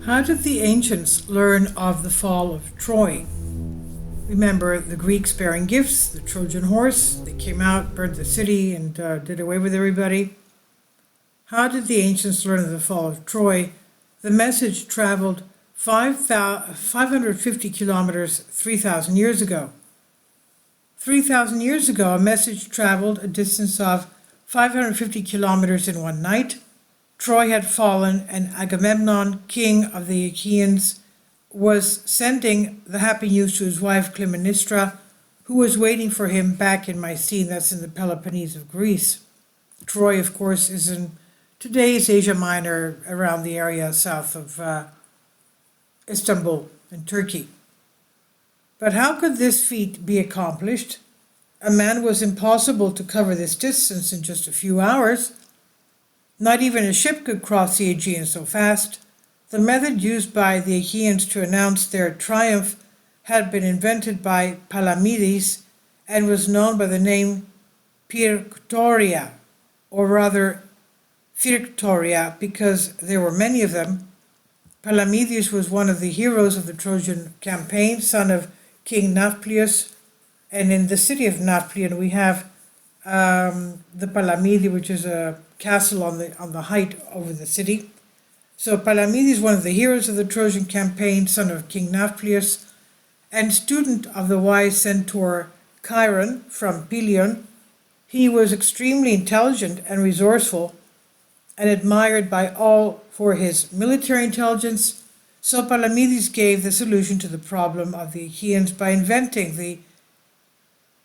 How did the ancients learn of the fall of Troy? Remember the Greeks bearing gifts, the Trojan horse. They came out, burned the city, and did away with everybody. How did the ancients learn of the fall of Troy? The message traveled 550 kilometers 3,000 years ago. 3,000 years ago, a message traveled a distance of 550 kilometers in one night. Troy had fallen, and Agamemnon, king of the Achaeans, was sending the happy news to his wife Clytemnestra, who was waiting for him back in Mycene, that's in the Peloponnese of Greece. Troy, of course, is in today's Asia Minor, around the area south of Istanbul in Turkey. But how could this feat be accomplished? A man was impossible to cover this distance in just a few hours. Not even a ship could cross the Aegean so fast. The method used by the Achaeans to announce their triumph had been invented by Palamedes and was known by the name Pyrrhectoria, or rather Phyrictoria, because there were many of them. Palamedes was one of the heroes of the Trojan campaign, son of King Nauplius, and in the city of Nauplion we have the Palamede, which is a castle on the height over the city. So Palamedes, one of the heroes of the Trojan campaign, son of King Nauplius, and student of the wise centaur Chiron from Pelion. He was extremely intelligent and resourceful, and admired by all for his military intelligence. So Palamedes gave the solution to the problem of the Achaeans by inventing the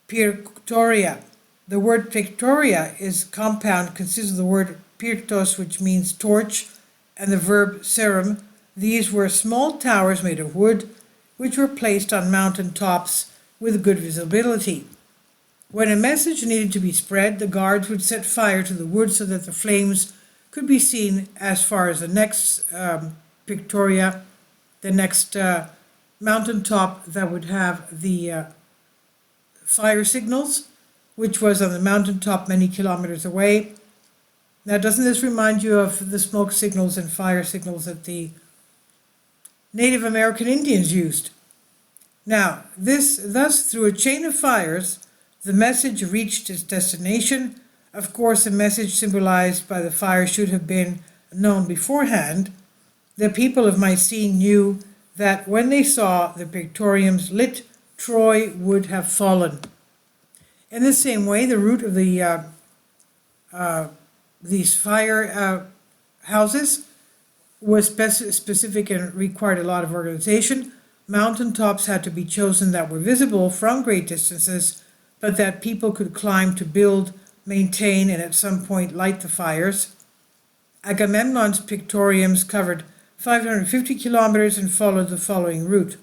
Pyrrhectoria. The word pictoria is compound, consists of the word pyrtos, which means torch, and the verb serum. These were small towers made of wood, which were placed on mountain tops with good visibility. When a message needed to be spread, the guards would set fire to the wood so that the flames could be seen as far as the next pictoria, the next mountain top that would have the fire signals, which was on the mountaintop many kilometers away. Now, doesn't this remind you of the smoke signals and fire signals that the Native American Indians used? Now, thus, through a chain of fires, the message reached its destination. Of course, the message symbolized by the fire should have been known beforehand. The people of Mycene knew that when they saw the pictoriums lit, Troy would have fallen. In the same way, the route of these fire houses was specific and required a lot of organization. Mountaintops had to be chosen that were visible from great distances, but that people could climb to build, maintain, and at some point light the fires. Agamemnon's pictoriums covered 550 kilometers and followed the following route: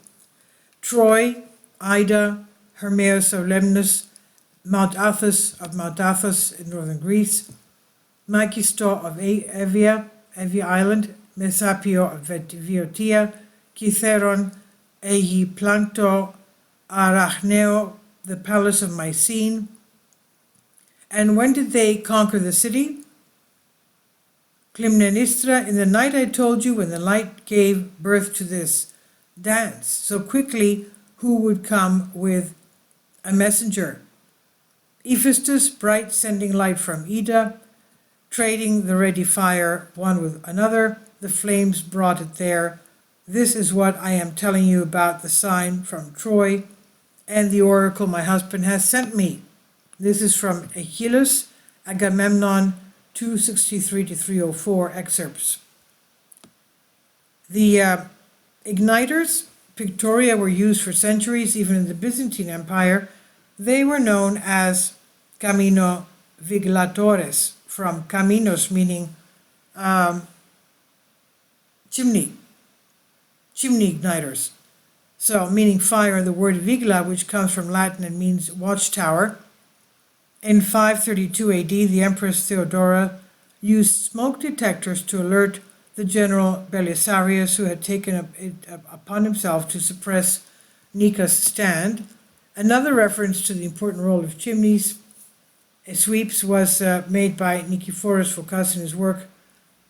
Troy, Ida, Hermaeus of Lemnos, Mount Athos in northern Greece, Mykisto of Evia Island, Mesapio of Viotia, Kytheron, Aegiplankto, Arachneo, the palace of Mycene. And when did they conquer the city? Clytemnestra, in the night I told you, when the light gave birth to this dance. So quickly, who would come with a messenger? Hephaestus, bright, sending light from Ida, trading the ready fire one with another. The flames brought it there. This is what I am telling you about the sign from Troy and the oracle my husband has sent me. This is from Aeschylus, Agamemnon 263 to 304 excerpts. The igniters, pictoria, were used for centuries, even in the Byzantine Empire. They were known as camino vigilatores, from caminos, meaning chimney igniters. So, meaning fire, and the word vigila, which comes from Latin and means watchtower. In 532 AD, the Empress Theodora used smoke detectors to alert the general Belisarius, who had taken it upon himself to suppress Nica's stand. Another reference to the important role of chimneys sweeps was made by Nicephorus Phocas in his work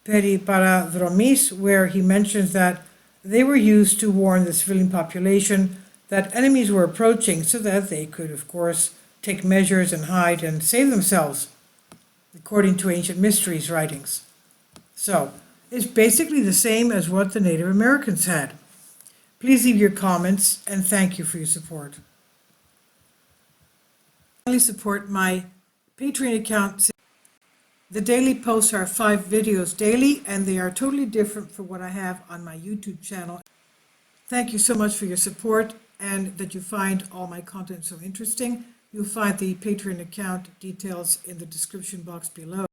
Periparadromis, where he mentions that they were used to warn the civilian population that enemies were approaching so that they could, of course, take measures and hide and save themselves, according to ancient mysteries writings. So, it's basically the same as what the Native Americans had. Please leave your comments and thank you for your support. Finally, support my Patreon account. The daily posts are 5 videos daily and they are totally different from what I have on my YouTube channel. Thank you so much for your support and that you find all my content so interesting. You'll find the Patreon account details in the description box below.